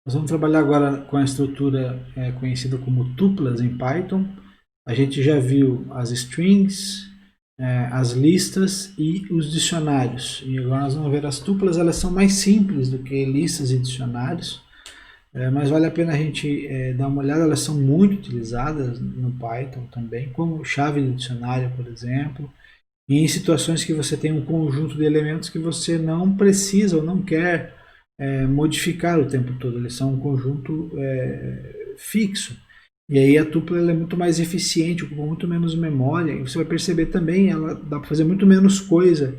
Nós vamos trabalhar agora com a estrutura conhecida como tuplas em Python. A gente já viu as strings, as listas e os dicionários. E agora nós vamos ver as tuplas, elas são mais simples do que listas e dicionários, mas vale a pena a gente dar uma olhada, elas são muito utilizadas no Python também, como chave de dicionário, por exemplo, e em situações que você tem um conjunto de elementos que você não precisa ou não quer modificar o tempo todo, eles são um conjunto fixo. E aí a tupla ela é muito mais eficiente, ocupa muito menos memória, e você vai perceber também, ela dá para fazer muito menos coisa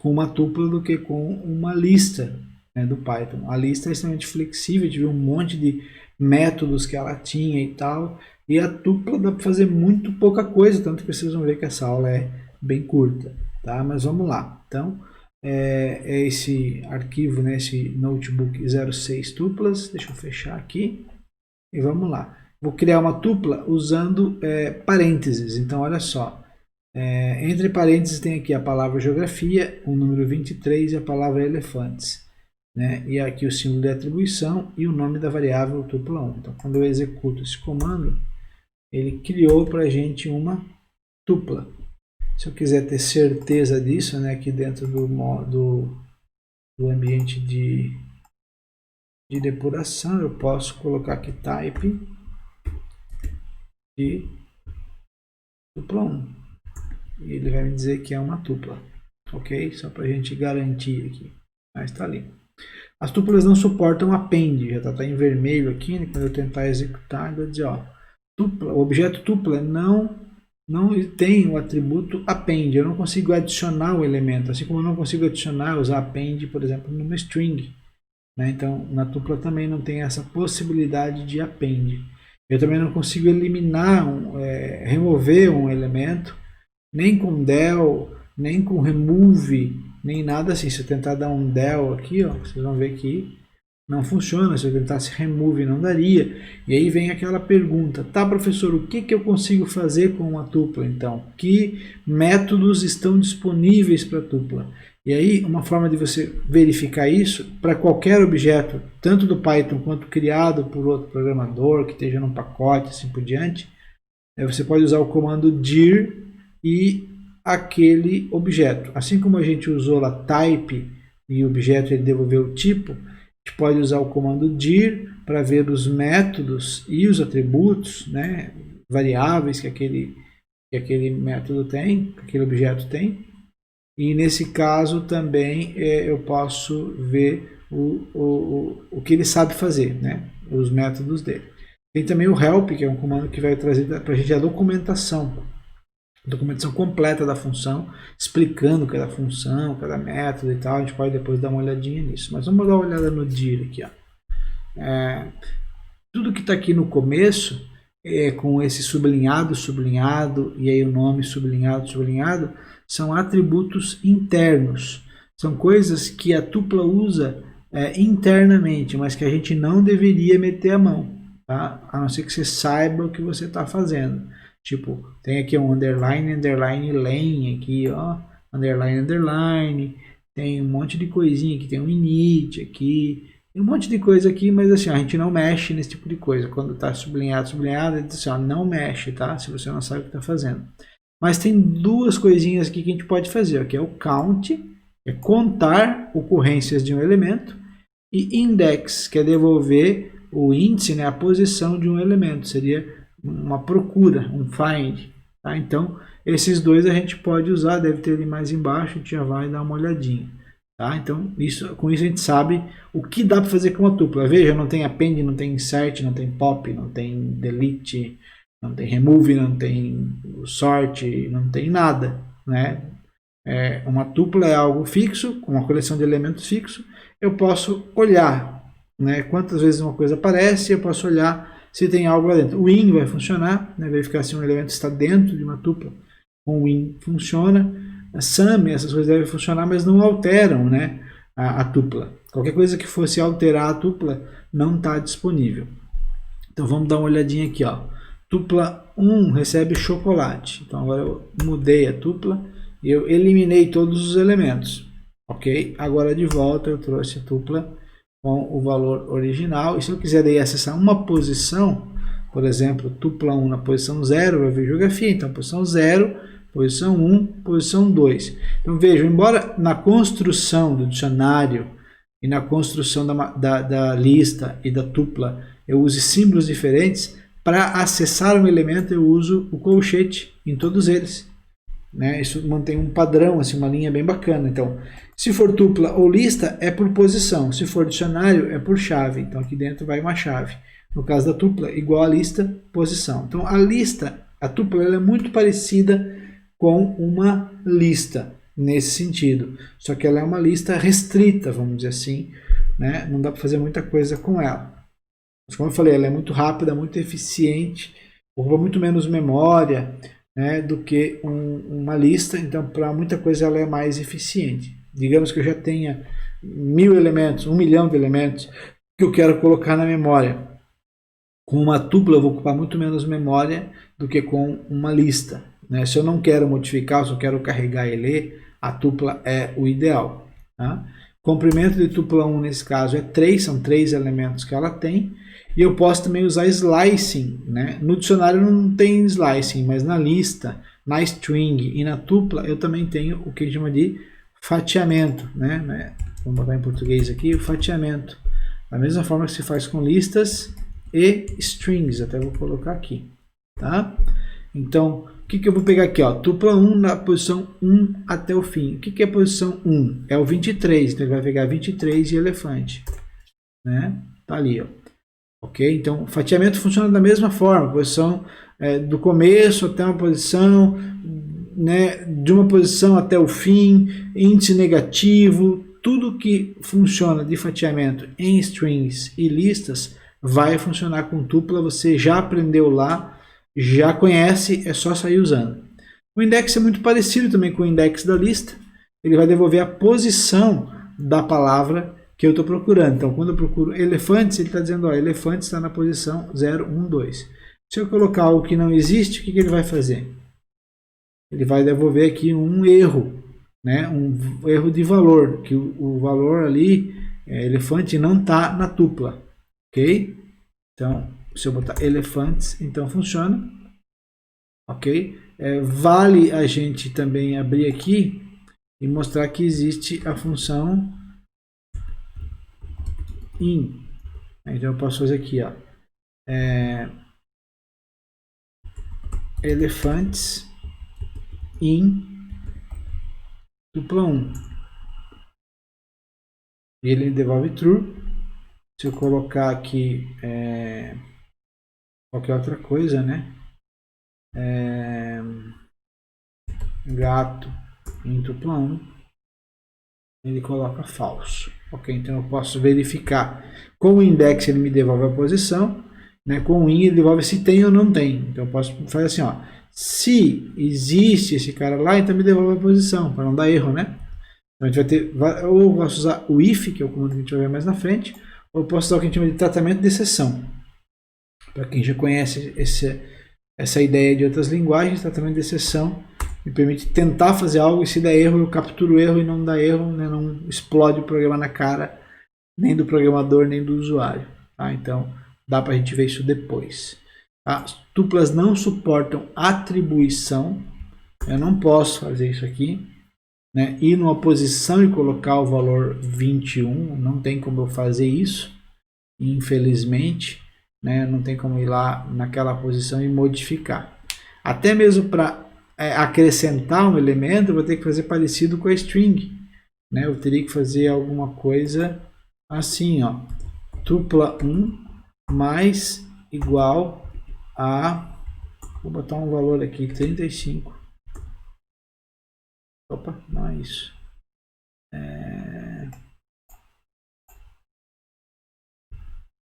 com uma tupla do que com uma lista, né, do Python. A lista é extremamente flexível, a gente viu um monte de métodos que ela tinha e tal, e a tupla dá para fazer muito pouca coisa, tanto que vocês vão ver que essa aula é bem curta, tá? Mas vamos lá. Então, é esse arquivo, né, esse notebook 06 tuplas, deixa eu fechar aqui, e vamos lá. Vou criar uma tupla usando parênteses, então olha só, entre parênteses tem aqui a palavra geografia, o número 23 e a palavra elefantes, né? E aqui o símbolo de atribuição e o nome da variável tupla 1. Então quando eu executo esse comando, ele criou para a gente uma tupla. Se eu quiser ter certeza disso, né, aqui dentro do ambiente de depuração, eu posso colocar aqui type de tupla 1. E ele vai me dizer que é uma tupla, ok? Só para a gente garantir aqui. Mas está ali. As tuplas não suportam append, já está em vermelho aqui, né? Quando eu tentar executar, ele vai dizer, ó, tupla, o objeto tupla não tem o atributo append, eu não consigo adicionar o elemento, assim como eu não consigo adicionar, usar append, por exemplo, numa string, né? Então, na tupla também não tem essa possibilidade de append. Eu também não consigo eliminar, remover um elemento, nem com del, nem com remove, nem nada assim. Se eu tentar dar um del aqui, ó, vocês vão ver que não funciona. Se eu tentasse remove, não daria. E aí vem aquela pergunta, tá, professor, o que eu consigo fazer com uma tupla, então? Que métodos estão disponíveis para a tupla? E aí, uma forma de você verificar isso, para qualquer objeto, tanto do Python quanto criado por outro programador, que esteja num pacote, assim por diante, você pode usar o comando dir e aquele objeto. Assim como a gente usou lá type e o objeto ele devolveu o tipo, a gente pode usar o comando dir para ver os métodos e os atributos, né, variáveis que aquele método tem, que aquele objeto tem. E nesse caso também eu posso ver o que ele sabe fazer, né, os métodos dele. Tem também o help, que é um comando que vai trazer para a gente a documentação completa da função, explicando cada função, cada método e tal. A gente pode depois dar uma olhadinha nisso. Mas vamos dar uma olhada no dir aqui. Ó. Tudo que está aqui no começo, com esse sublinhado, sublinhado, e aí o nome sublinhado, sublinhado, são atributos internos. São coisas que a tupla usa internamente, mas que a gente não deveria meter a mão, tá? A não ser que você saiba o que você está fazendo. Tipo, tem aqui um underline, underline, len aqui, ó, underline, underline, tem um monte de coisinha aqui, tem um init aqui, tem um monte de coisa aqui, mas assim, a gente não mexe nesse tipo de coisa. Quando está sublinhado, sublinhado, ele diz assim, ó, não mexe, tá? Se você não sabe o que está fazendo. Mas tem duas coisinhas aqui que a gente pode fazer, ó, que é o count, é contar ocorrências de um elemento, e index, que é devolver o índice, né, a posição de um elemento, seria uma procura, um find. Tá? Então, esses dois a gente pode usar, deve ter ali mais embaixo, a gente já vai dar uma olhadinha. Tá? Então, com isso a gente sabe o que dá para fazer com uma tupla. Veja, não tem append, não tem insert, não tem pop, não tem delete, não tem remove, não tem sort, não tem nada. Né? Uma tupla é algo fixo, com uma coleção de elementos fixos. Eu posso olhar, né, quantas vezes uma coisa aparece, eu posso olhar se tem algo lá dentro. O in vai funcionar, né, verificar se um elemento está dentro de uma tupla. Com o in funciona. A sum, essas coisas devem funcionar, mas não alteram, né, a tupla. Qualquer coisa que fosse alterar a tupla não está disponível. Então vamos dar uma olhadinha aqui. Ó. Tupla 1 recebe chocolate. Então agora eu mudei a tupla e eu eliminei todos os elementos. Ok? Agora de volta eu trouxe a tupla com o valor original. E se eu quiser daí acessar uma posição, por exemplo, tupla 1 na posição 0, vai ver geografia. Então, posição 0, posição 1, posição 2. Então, vejam, embora na construção do dicionário e na construção da lista e da tupla eu use símbolos diferentes, para acessar um elemento eu uso o colchete em todos eles. Né? Isso mantém um padrão, assim, uma linha bem bacana. Então, se for tupla ou lista, é por posição. Se for dicionário, é por chave. Então, aqui dentro vai uma chave. No caso da tupla, igual a lista, posição. Então, a lista, a tupla, ela é muito parecida com uma lista, nesse sentido. Só que ela é uma lista restrita, vamos dizer assim. Né? Não dá para fazer muita coisa com ela. Mas, como eu falei, ela é muito rápida, muito eficiente, ocupa muito menos memória, né, do que uma lista. Então, para muita coisa ela é mais eficiente. Digamos que eu já tenha 1000 elementos, 1 milhão de elementos que eu quero colocar na memória. Com uma tupla eu vou ocupar muito menos memória do que com uma lista. Né? Se eu não quero modificar, se eu quero carregar e ler, a tupla é o ideal. Tá? Comprimento de tupla 1 nesse caso é 3, são 3 elementos que ela tem. E eu posso também usar slicing. Né? No dicionário não tem slicing, mas na lista, na string e na tupla eu também tenho o que a gente chama de fatiamento. Né? Vamos botar em português aqui, o fatiamento. Da mesma forma que se faz com listas e strings, até vou colocar aqui. Tá? Então, o que eu vou pegar aqui? Ó, tupla 1 na posição 1 até o fim. O que é a posição 1? É o 23, então ele vai pegar 23 e elefante. Né? Tá ali, ó. Ok? Então, o fatiamento funciona da mesma forma. Posição do começo até uma posição, né, de uma posição até o fim, índice negativo, tudo que funciona de fatiamento em strings e listas vai funcionar com tupla. Você já aprendeu lá, já conhece, é só sair usando. O index é muito parecido também com o index da lista. Ele vai devolver a posição da palavra que eu estou procurando. Então, quando eu procuro elefantes, ele está dizendo, ó, elefante está na posição 0, 1, 2. Se eu colocar algo que não existe, o que ele vai fazer? Ele vai devolver aqui um erro, né? Um erro de valor, que o valor ali, elefante, não está na tupla. Ok? Então, se eu botar elefantes, então funciona. Ok? Vale a gente também abrir aqui e mostrar que existe a função in. Então eu posso fazer aqui, ó, elefantes in tupla 1. E ele devolve true. Se eu colocar aqui qualquer outra coisa, né? Gato em tupla 1, ele coloca falso. Ok, então eu posso verificar. Com o index ele me devolve a posição, né? Com o in ele devolve se tem ou não tem. Então eu posso fazer assim, ó, se existe esse cara lá, então me devolve a posição, para não dar erro, né? Então a gente vai ter, ou eu posso usar o if, que é o comando que a gente vai ver mais na frente, ou eu posso usar o que a gente chama de tratamento de exceção. Para quem já conhece essa ideia de outras linguagens, tratamento de exceção me permite tentar fazer algo e se der erro eu capturo o erro e não dá erro, né? Não explode o programa na cara nem do programador nem do usuário. Tá? Então dá para a gente ver isso depois. As tuplas não suportam atribuição, eu não posso fazer isso aqui, né? Ir numa posição e colocar o valor 21, não tem como eu fazer isso, infelizmente, né? Não tem como ir lá naquela posição e modificar. Até mesmo para acrescentar um elemento, eu vou ter que fazer parecido com a string, né? Eu teria que fazer alguma coisa assim, ó, tupla 1 mais igual a, vou botar um valor aqui, 35. Opa, não é isso.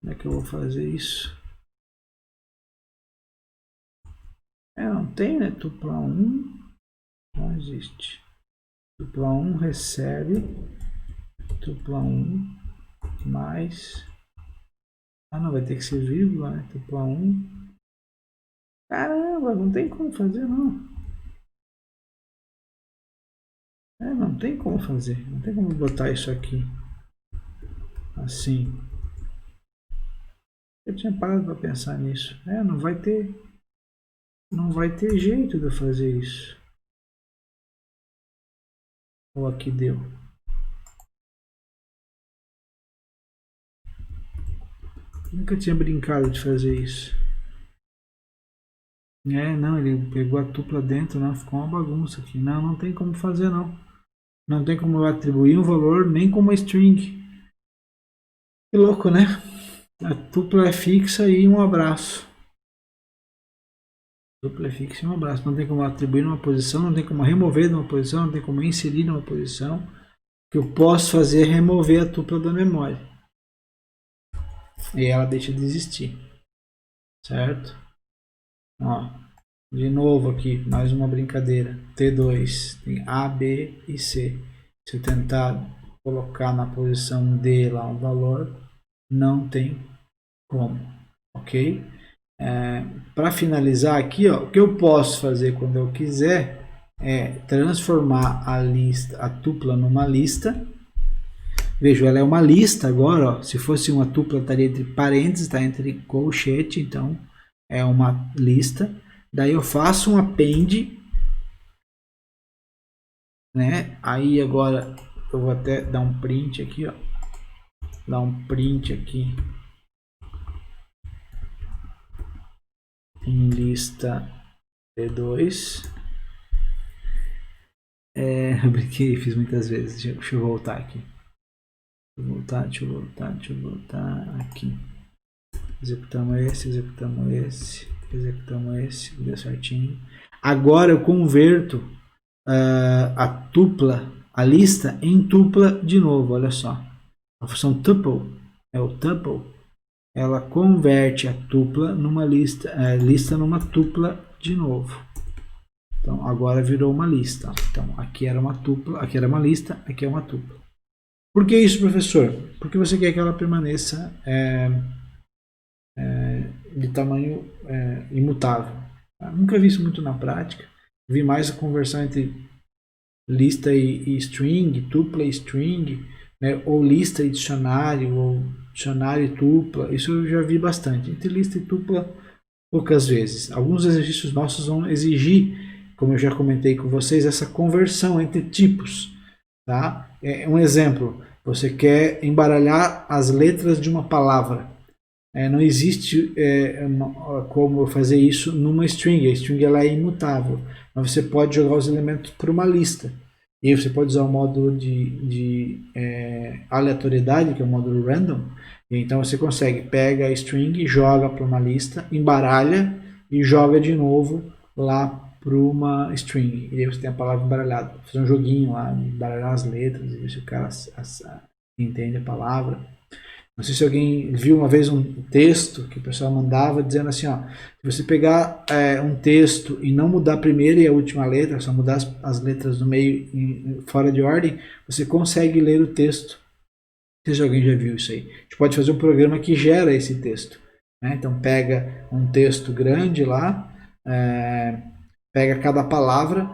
Como é que eu vou fazer isso? Não tem, né? Tupla 1 não existe. Tupla 1 recebe tupla 1 mais... Ah, não, vai ter que ser vírgula, né? Tupla 1. Caramba, não tem como fazer, não. Não tem como fazer. Não tem como botar isso aqui. assim. Eu tinha parado para pensar nisso. Não vai ter jeito de eu fazer isso. Ou aqui deu. Nunca tinha brincado de fazer isso. Não, ele pegou a tupla dentro, não, ficou uma bagunça aqui. Não, não tem como fazer não. Não tem como eu atribuir um valor nem como uma string. Que louco, né? A tupla é fixa e um abraço. Dupla é fixa e um abraço. Não tem como atribuir numa posição, não tem como remover de uma posição, não tem como inserir numa posição. O que eu posso fazer é remover a tupla da memória. E ela deixa de existir. Certo? Ó, de novo aqui, mais uma brincadeira. T2 tem A, B e C. Se eu tentar colocar na posição D lá um valor, não tem como. Ok? Para finalizar aqui, ó, o que eu posso fazer quando eu quiser é transformar a tupla numa lista. Veja, ela é uma lista agora, ó. Se fosse uma tupla estaria entre parênteses, está entre colchete, então é uma lista. Daí eu faço um append, né? Aí agora eu vou até dar um print aqui, ó. Dar um print aqui em lista T2. Eu brinquei, fiz muitas vezes. Deixa eu voltar aqui. Deixa eu voltar aqui. Executamos esse, deu certinho. Agora eu converto a tupla, a lista em tupla de novo, olha só. A função tuple, o tuple, ela converte a tupla numa lista, lista numa tupla de novo. Então agora virou uma lista. Então aqui era uma tupla, aqui era uma lista, aqui é uma tupla. Por que isso, professor? Porque você quer que ela permaneça de tamanho imutável. Nunca vi isso muito na prática. Vi mais a conversão entre lista e string, tupla e string, né? Ou lista e dicionário, ou dicionário e tupla. Isso eu já vi bastante. Entre lista e tupla, poucas vezes. Alguns exercícios nossos vão exigir, como eu já comentei com vocês, essa conversão entre tipos. Tá? Um exemplo, você quer embaralhar as letras de uma palavra. Não existe como eu fazer isso numa string. A string ela é imutável, mas você pode jogar os elementos por uma lista. E aí você pode usar o módulo de aleatoriedade, que é o módulo random. E então você consegue, pega a string, joga para uma lista, embaralha e joga de novo lá para uma string. E aí você tem a palavra embaralhada. Fazer um joguinho lá, embaralhar as letras e ver se o cara entende a palavra. Não sei se alguém viu uma vez um texto que o pessoal mandava dizendo assim, ó, se você pegar um texto e não mudar a primeira e a última letra, só mudar as letras do meio fora de ordem, você consegue ler o texto. Não sei se alguém já viu isso aí. A gente pode fazer um programa que gera esse texto. Né? Então pega um texto grande lá, pega cada palavra,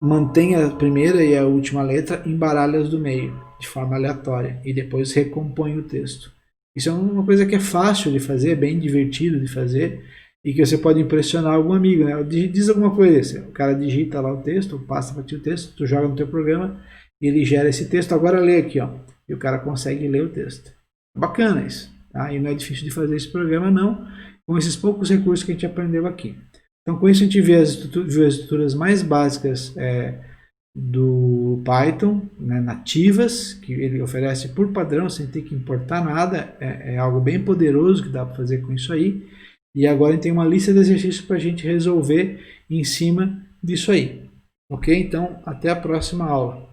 mantém a primeira e a última letra, embaralha as do meio, de forma aleatória, e depois recompõe o texto. Isso é uma coisa que é fácil de fazer, é bem divertido de fazer, e que você pode impressionar algum amigo, né? Diz alguma coisa, o cara digita lá o texto, passa para ti o texto, tu joga no teu programa, e ele gera esse texto, agora lê aqui, ó, e o cara consegue ler o texto. Bacana isso, tá? E não é difícil de fazer esse programa, não, com esses poucos recursos que a gente aprendeu aqui. Então, com isso a gente viu as estruturas mais básicas do Python, né, nativas, que ele oferece por padrão, sem ter que importar nada. É algo bem poderoso que dá para fazer com isso aí. E agora a gente tem uma lista de exercícios para a gente resolver em cima disso aí. Ok? Então, até a próxima aula.